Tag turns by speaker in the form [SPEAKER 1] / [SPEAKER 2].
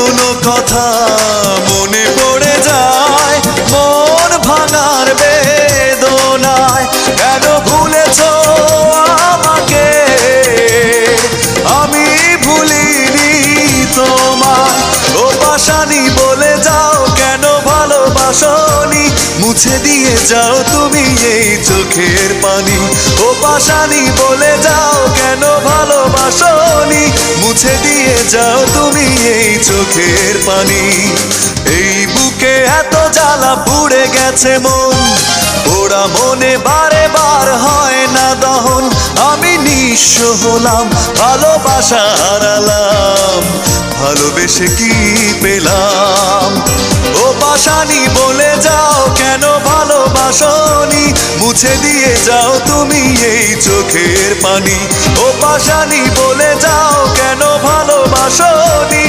[SPEAKER 1] পুরনো কথা মনে পড়ে যায়, মন ভাঙার বেদনায়। কেন ভুলেছো আমাকে, আমি ভুলিনি তোমায়। ও পাশানি বলে যাও কেন ভালোবাসনি, মুছে দিয়ে যাও তুমি এই চোখের পানি। ও পাশানি বলে যাও কেন ভালোবাসনি, মুছে দিয়ে যাও তুমি এই চোখের পানি। এই বুকে এত জ্বালা পুড়ে গেছে মন, ওরা মনে বারে বার হয় না দহন। আমি নিঃস্ব হলাম, ভালোবাসা হারালাম, ভালোবেসে কি পেলাম। ও পাশানি বলে যাও কেন ভালোবাসনি, মুছে দিয়ে যাও তুমি এই চোখের পানি। ও পাশানি বলে যাও কেন ভালোবাসনি।